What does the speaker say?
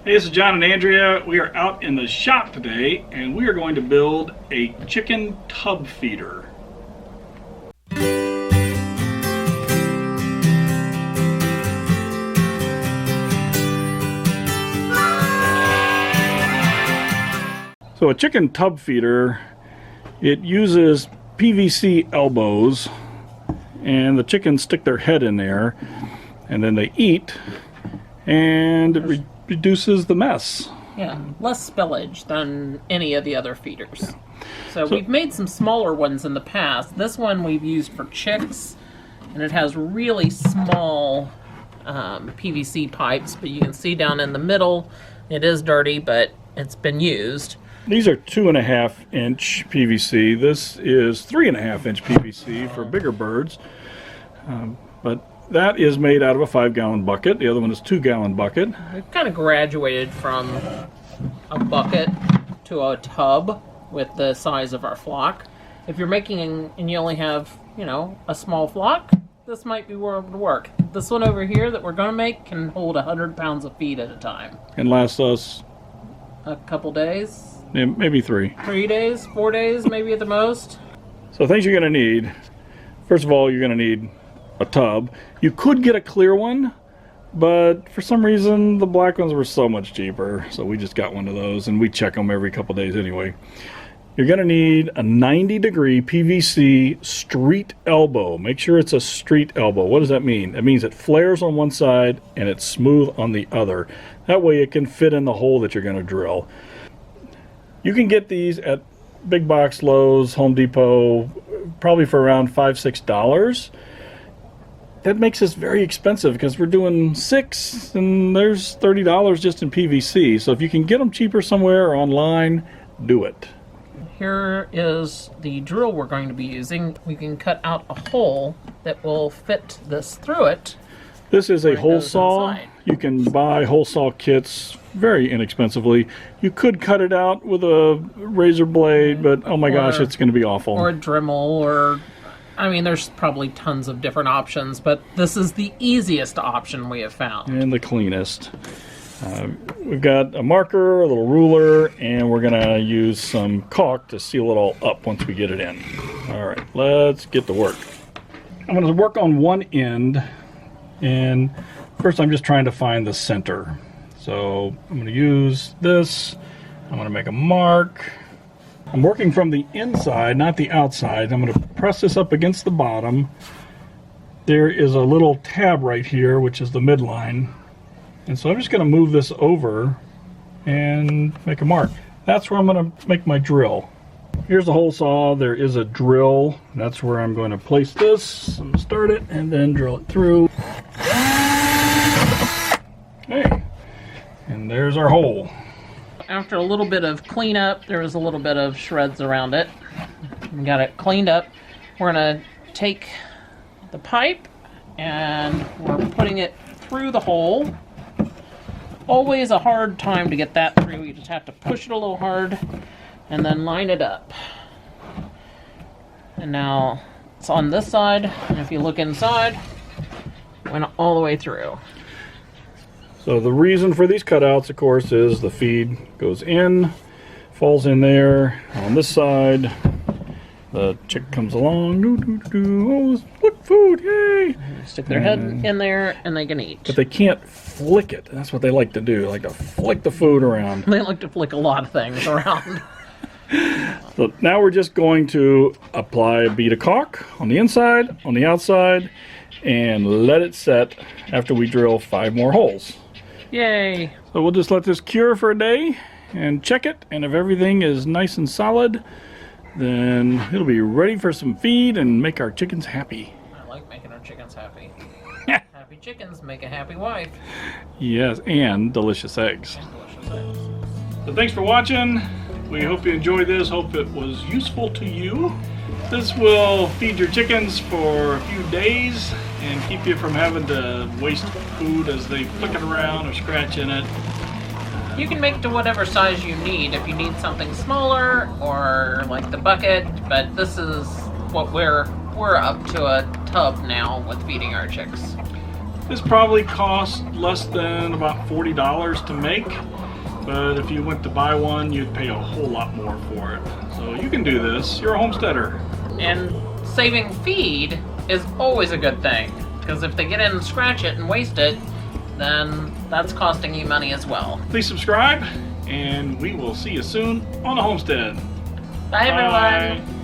Hey, this is John and Andrea. We are out in the shop today and we are going to build a chicken tub feeder. So a chicken tub feeder, it uses PVC elbows and the chickens stick their head in there and then they eat and it reduces the mess. Yeah, less spillage than any of the other feeders. Yeah. So we've made some smaller ones in the past. This one we've used for chicks, and it has really small PVC pipes, but you can see down in the middle, it is dirty, but it's been used. These are 2.5-inch PVC. This is 3.5-inch PVC for bigger birds. But that is made out of a 5-gallon bucket. The other one is a 2-gallon bucket. We've kind of graduated from a bucket to a tub with the size of our flock. If you're making and you only have, a small flock, this might be where it would work. This one over here that we're going to make can hold 100 pounds of feed at a time. And lasts us a couple days. Yeah, maybe 3. 3 days, 4 days, maybe at the most. So things you're going to need. First of all, you're going to need a tub. You could get a clear one, but for some reason the black ones were so much cheaper. So we just got one of those and we check them every couple days anyway. You're going to need a 90-degree PVC street elbow. Make sure it's a street elbow. What does that mean? That means it flares on one side and it's smooth on the other. That way it can fit in the hole that you're going to drill. You can get these at big box Lowe's, Home Depot, probably for around $5-6. That makes this very expensive because we're doing 6 and there's $30 just in PVC. So if you can get them cheaper somewhere or online, do it. Here is the drill we're going to be using. We can cut out a hole that will fit this through it. This is a hole saw. Inside. You can buy hole saw kits very inexpensively. You could cut it out with a razor blade, but oh my gosh, it's going to be awful. Or a Dremel, or there's probably tons of different options, but this is the easiest option we have found. And the cleanest. We've got a marker, a little ruler, and we're going to use some caulk to seal it all up once we get it in. All right, let's get to work. I'm going to work on one end, and first I'm just trying to find the center. So I'm going to use this. I'm going to make a mark. I'm working from the inside, not the outside. I'm going to press this up against the bottom. There is a little tab right here, which is the midline. And so I'm just going to move this over and make a mark. That's where I'm going to make my drill. Here's the hole saw. There is a drill. That's where I'm going to place this. I'm going to start it and then drill it through. Okay. And there's our hole. After a little bit of cleanup, there was a little bit of shreds around it. We got it cleaned up. We're going to take the pipe and we're putting it through the hole. Always a hard time to get that through. You just have to push it a little hard and then line it up. And now it's on this side, and if you look inside, it went all the way through. So the reason for these cutouts, of course, is the feed goes in, falls in there. On this side, the chick comes along. Oh, look, food, yay! Stick their head in there, and they can eat. But they can't flick it. That's what they like to do. They like to flick the food around. They like to flick a lot of things around. So now we're just going to apply a bead of caulk on the inside, on the outside, and let it set after we drill 5 more holes. Yay! So we'll just let this cure for a day and check it, and if everything is nice and solid, then it'll be ready for some feed and make our chickens happy. I like making our chickens happy. Happy chickens make a happy wife. Yes, and delicious eggs. So thanks for watching. We hope you enjoyed this. Hope it was useful to you. This will feed your chickens for a few days and keep you from having to waste food as they flick it around or scratch in it. You can make to whatever size you need. If you need something smaller or like the bucket, but this is what we're up to a tub now with feeding our chicks. This probably cost less than about $40 to make, but if you went to buy one, you'd pay a whole lot more for it. So you can do this. You're a homesteader. And saving feed is always a good thing, because if they get in and scratch it and waste it, then that's costing you money as well. Please subscribe, and we will see you soon on the homestead. Bye everyone. Bye.